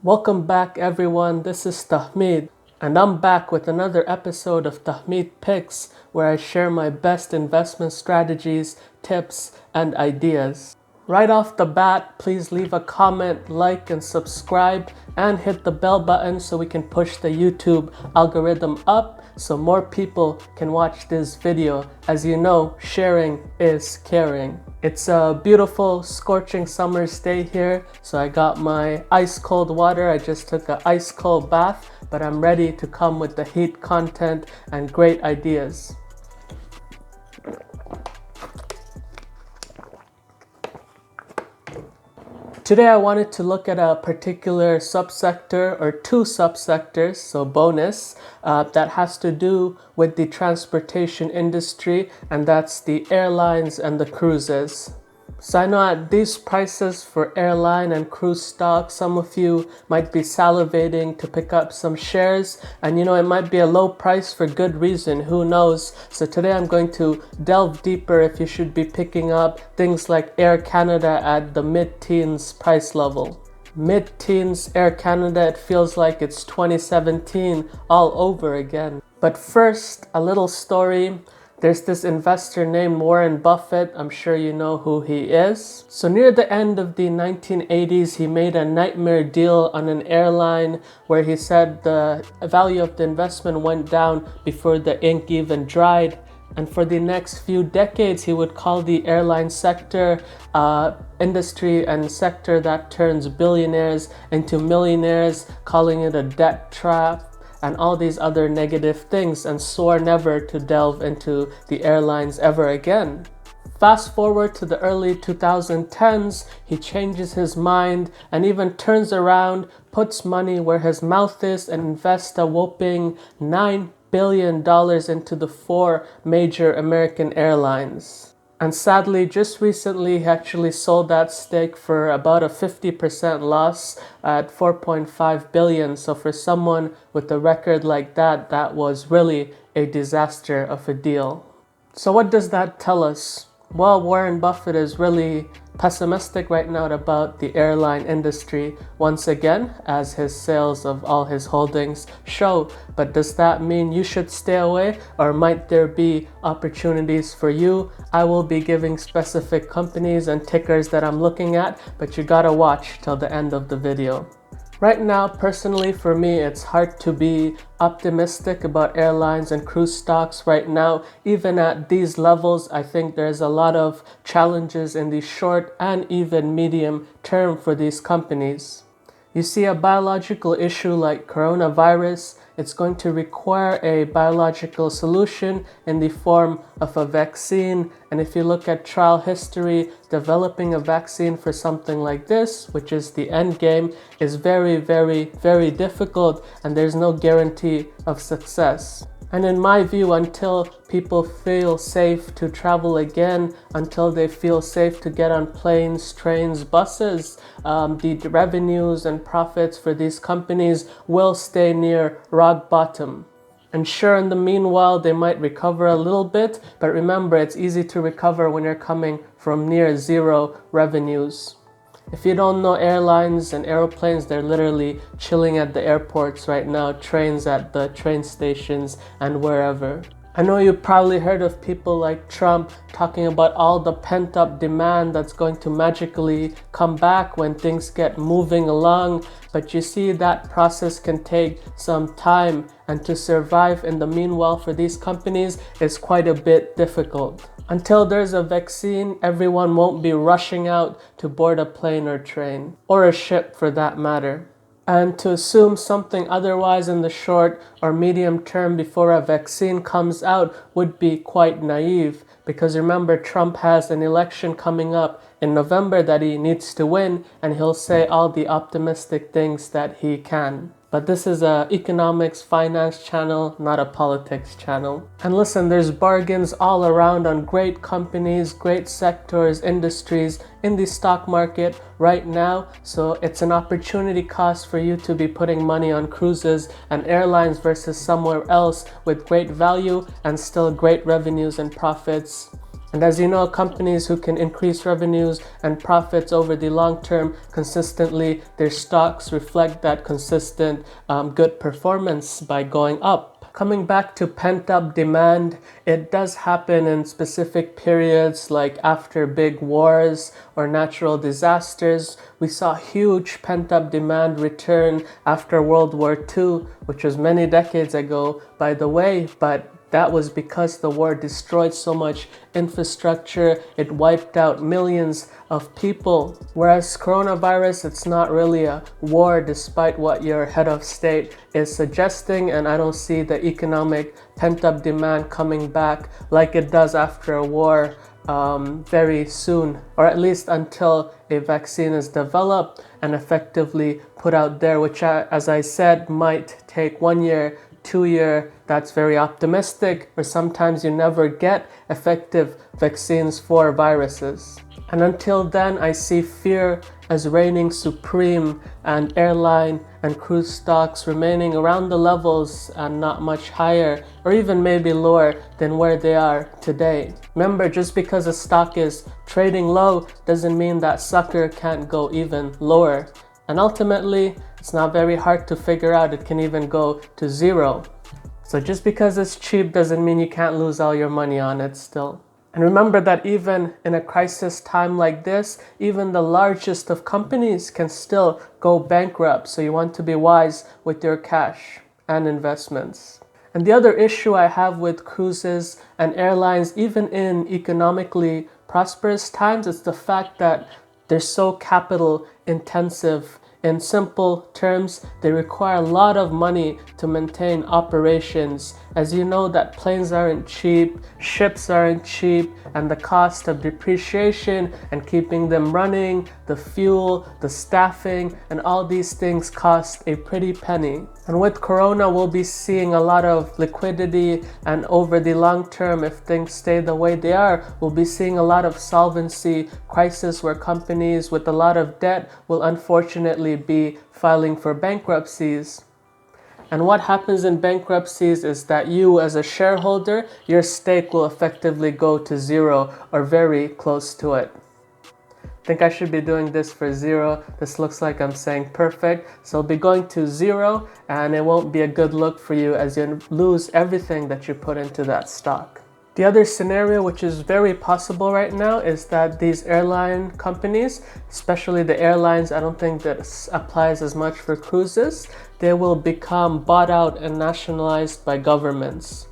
Welcome back everyone, this is Tahmid, and I'm back with another episode of Tahmid Picks where I share my best investment strategies, tips, and ideas. Right off the bat, please leave a comment, like, and subscribe, and hit the bell button so we can push the YouTube algorithm up so more people can watch this video. As you know, sharing is caring. It's a beautiful, scorching summer's day here, so I got my ice cold water. I just took an ice cold bath, but I'm ready to come with the heat content and great ideas. Today I wanted to look at a particular subsector or two subsectors, so bonus, that has to do with the transportation industry, and that's the airlines and the cruises. So I know at these prices for airline and cruise stocks, some of you might be salivating to pick up some shares, and it might be a low price for good reason, who knows. So today I'm going to delve deeper if you should be picking up things like Air Canada at the mid-teens price level. Mid-teens Air Canada, it feels like it's 2017 all over again. But first, a little story. There's this investor named Warren Buffett. I'm sure you know who he is. So near the end of the 1980s, he made a nightmare deal on an airline where he said the value of the investment went down before the ink even dried. And for the next few decades, he would call the airline sector industry and sector that turns billionaires into millionaires, calling it a debt trap and all these other negative things, and swore never to delve into the airlines ever again. Fast forward to the early 2010s, he changes his mind and even turns around, puts money where his mouth is, and invests a whopping $9 billion into the four major American airlines. And sadly, just recently, he actually sold that stake for about a 50% loss at $4.5 billion. So for someone with a record like that, that was really a disaster of a deal. So what does that tell us? Well, Warren Buffett is really pessimistic right now about the airline industry once again, as his sales of all his holdings show. But does that mean you should stay away, or might there be opportunities for you? I will be giving specific companies and tickers that I'm looking at, but you gotta watch till the end of the video. Right now, personally, for me, it's hard to be optimistic about airlines and cruise stocks right now. Even at these levels, I think there's a lot of challenges in the short and even medium term for these companies. You see, a biological issue like coronavirus, it's going to require a biological solution in the form of a vaccine. And if you look at trial history, developing a vaccine for something like this, which is the end game, is very, very, very difficult, and there's no guarantee of success. And in my view, until people feel safe to travel again, until they feel safe to get on planes, trains, buses, the revenues and profits for these companies will stay near rock bottom. And sure, in the meanwhile, they might recover a little bit, but remember, it's easy to recover when you're coming from near zero revenues. If you don't know airlines and aeroplanes, they're literally chilling at the airports right now, trains at the train stations and wherever. I know you've probably heard of people like Trump talking about all the pent-up demand that's going to magically come back when things get moving along, but you see that process can take some time, and to survive in the meanwhile for these companies is quite a bit difficult. Until there's a vaccine, everyone won't be rushing out to board a plane or train, or a ship for that matter. And to assume something otherwise in the short or medium term before a vaccine comes out would be quite naive, because remember, Trump has an election coming up in November that he needs to win, and he'll say all the optimistic things that he can. But this is a economics finance channel, not a politics channel. And listen, there's bargains all around on great companies, great sectors, industries in the stock market right now. So it's an opportunity cost for you to be putting money on cruises and airlines versus somewhere else with great value and still great revenues and profits. And as you know, companies who can increase revenues and profits over the long term consistently, their stocks reflect that consistent good performance by going up. Coming back to pent-up demand, it does happen in specific periods like after big wars or natural disasters. We saw huge pent-up demand return after World War II, which was many decades ago, by the way, but that was because the war destroyed so much infrastructure. It wiped out millions of people. Whereas coronavirus, it's not really a war despite what your head of state is suggesting, and I don't see the economic pent-up demand coming back like it does after a war very soon, or at least until a vaccine is developed and effectively put out there, which as I said might take 1 year, 2 year. That's very optimistic, or sometimes you never get effective vaccines for viruses. And until then, I see fear as reigning supreme, and airline and cruise stocks remaining around the levels and not much higher, or even maybe lower than where they are today. Remember, just because a stock is trading low doesn't mean that sucker can't go even lower. And ultimately, it's not very hard to figure out. It can even go to zero. So just because it's cheap doesn't mean you can't lose all your money on it still. And remember that even in a crisis time like this, even the largest of companies can still go bankrupt. So you want to be wise with your cash and investments. And the other issue I have with cruises and airlines, even in economically prosperous times, is the fact that they're so capital intensive. In simple terms, they require a lot of money to maintain operations. As you know, that planes aren't cheap, ships aren't cheap, and the cost of depreciation and keeping them running, the fuel, the staffing, and all these things cost a pretty penny. And with Corona, we'll be seeing a lot of liquidity, and over the long term, if things stay the way they are, we'll be seeing a lot of solvency crisis where companies with a lot of debt will unfortunately be filing for bankruptcies. And what happens in bankruptcies is that you, as a shareholder, your stake will effectively go to zero or very close to it. I think I should be doing this for zero. This looks like I'm saying perfect. So it'll be going to zero, and it won't be a good look for you as you lose everything that you put into that stock. The other scenario, which is very possible right now, is that these airline companies, especially the airlines, I don't think this applies as much for cruises, they will become bought out and nationalized by governments.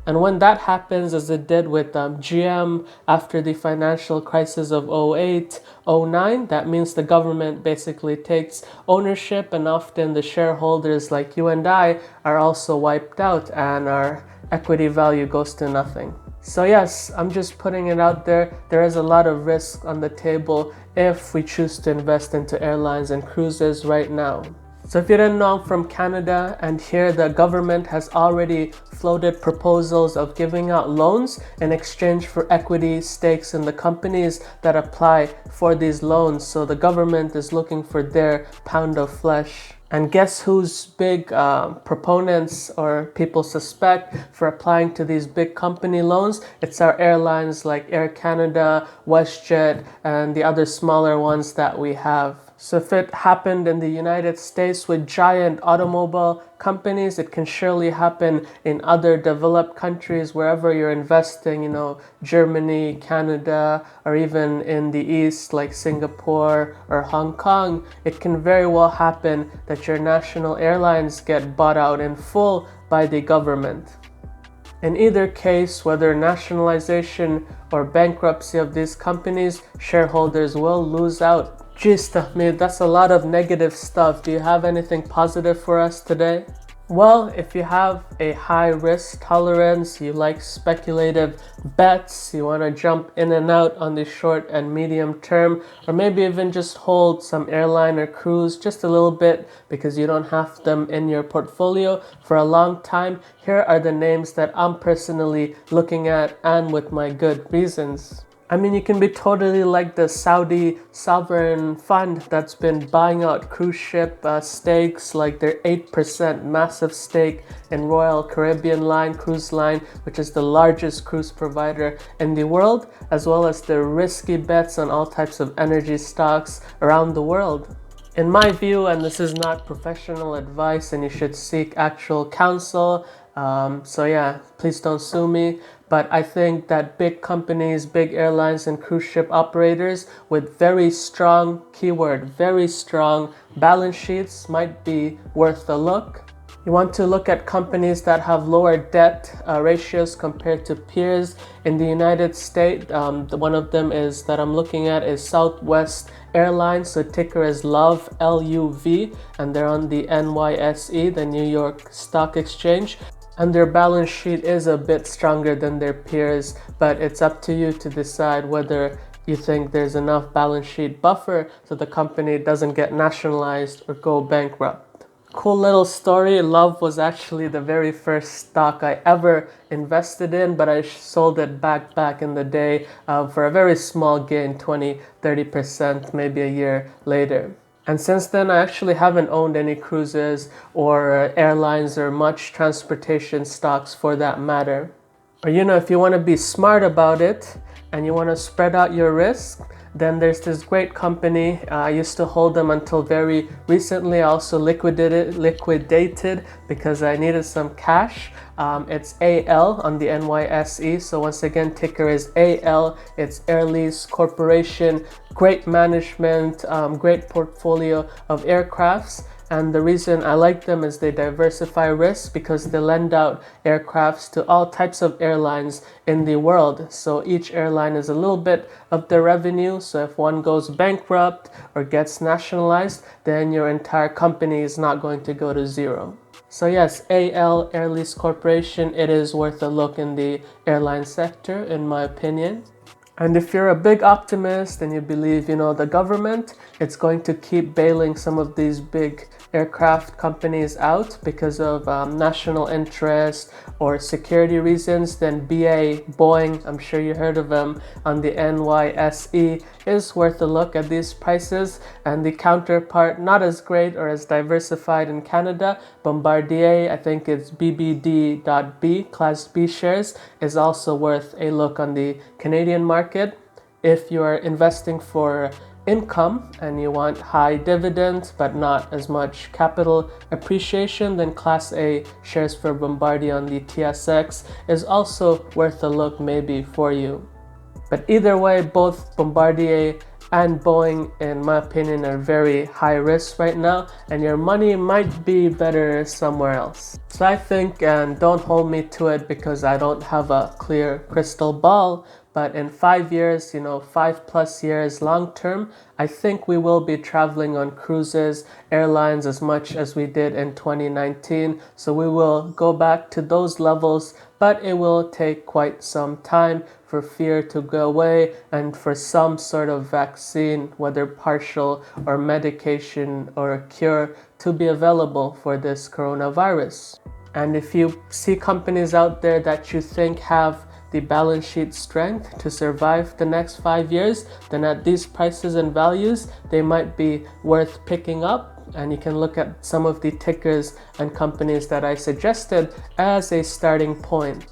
And when that happens, as it did with GM after the financial crisis of 08, 09, that means the government basically takes ownership, and often the shareholders like you and I are also wiped out, and our equity value goes to nothing. So yes, I'm just putting it out there. There is a lot of risk on the table if we choose to invest into airlines and cruises right now. So if you didn't know, I'm from Canada, and here the government has already floated proposals of giving out loans in exchange for equity stakes in the companies that apply for these loans. So the government is looking for their pound of flesh. And guess who's big proponents or people suspect for applying to these big company loans? It's our airlines like Air Canada, WestJet, and the other smaller ones that we have. So if it happened in the United States with giant automobile companies, it can surely happen in other developed countries wherever you're investing, you know, Germany, Canada, or even in the East like Singapore or Hong Kong. It can very well happen that your national airlines get bought out in full by the government. In either case, whether nationalization or bankruptcy of these companies, shareholders will lose out. Geez, Tahmid, that's a lot of negative stuff. Do you have anything positive for us today? Well, if you have a high risk tolerance, you like speculative bets, you want to jump in and out on the short and medium term, or maybe even just hold some airline or cruise just a little bit because you don't have them in your portfolio for a long time, here are the names that I'm personally looking at, and with my good reasons. I mean, you can be totally like the Saudi sovereign fund that's been buying out cruise ship stakes, like their 8% massive stake in Royal Caribbean Line Cruise Line, which is the largest cruise provider in the world, as well as their risky bets on all types of energy stocks around the world. In my view, and this is not professional advice and you should seek actual counsel, so yeah, please don't sue me. But I think that big companies, big airlines and cruise ship operators with very strong, keyword, very strong balance sheets might be worth a look. You want to look at companies that have lower debt ratios compared to peers in the United States. One of them is that I'm looking at is Southwest Airlines. So ticker is LUV, L-U-V, and they're on the NYSE, the New York Stock Exchange. And their balance sheet is a bit stronger than their peers, but it's up to you to decide whether you think there's enough balance sheet buffer so the company doesn't get nationalized or go bankrupt. Cool little story, LUV was actually the very first stock I ever invested in, but I sold it back in the day for a very small gain, 20-30%, maybe a year later. And since then, I actually haven't owned any cruises or airlines or much transportation stocks for that matter. Or if you want to be smart about it and you want to spread out your risk, then there's this great company. I used to hold them until very recently. I also liquidated because I needed some cash. It's AL on the NYSE. So once again, ticker is AL. It's Air Lease Corporation. Great management, great portfolio of aircrafts. And the reason I like them is they diversify risk because they lend out aircrafts to all types of airlines in the world. So each airline is a little bit of their revenue. So if one goes bankrupt or gets nationalized, then your entire company is not going to go to zero. So yes, AL, Air Lease Corporation, it is worth a look in the airline sector, in my opinion. And if you're a big optimist and you believe, the government, it's going to keep bailing some of these big aircraft companies out because of national interest or security reasons, then BA, Boeing, I'm sure you heard of them, on the NYSE is worth a look at these prices. And the counterpart, not as great or as diversified in Canada, Bombardier, I think it's BBD.B, Class B shares, is also worth a look on the Canadian market. If you're investing for income and you want high dividends but not as much capital appreciation, then Class A shares for Bombardier on the TSX is also worth a look maybe for you. But either way, both Bombardier and Boeing, in my opinion, are very high risk right now, and your money might be better somewhere else. So I think, and don't hold me to it because I don't have a clear crystal ball, but in 5 years, 5+ years long term, I think we will be traveling on cruises, airlines as much as we did in 2019. So we will go back to those levels, but it will take quite some time for fear to go away and for some sort of vaccine, whether partial or medication or a cure, to be available for this coronavirus. And if you see companies out there that you think have the balance sheet strength to survive the next 5 years, then at these prices and values, they might be worth picking up. And you can look at some of the tickers and companies that I suggested as a starting point.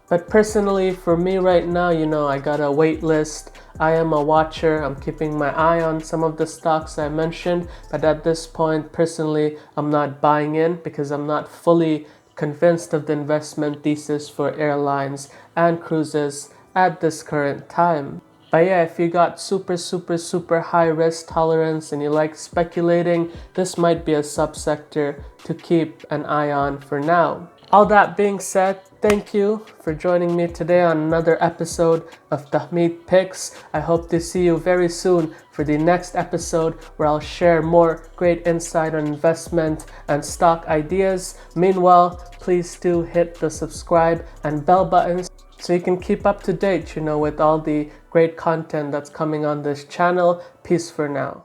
But personally, for me right now, I got a wait list. I am a watcher. I'm keeping my eye on some of the stocks I mentioned. But at this point, personally, I'm not buying in because I'm not fully convinced of the investment thesis for airlines and cruises at this current time. But yeah, if you got super high risk tolerance and you like speculating, this might be a subsector to keep an eye on for now. All that being said, thank you for joining me today on another episode of Tahmeed Picks. I hope to see you very soon for the next episode where I'll share more great insight on investment and stock ideas. Meanwhile, please do hit the subscribe and bell buttons so you can keep up to date, with all the great content that's coming on this channel. Peace for now.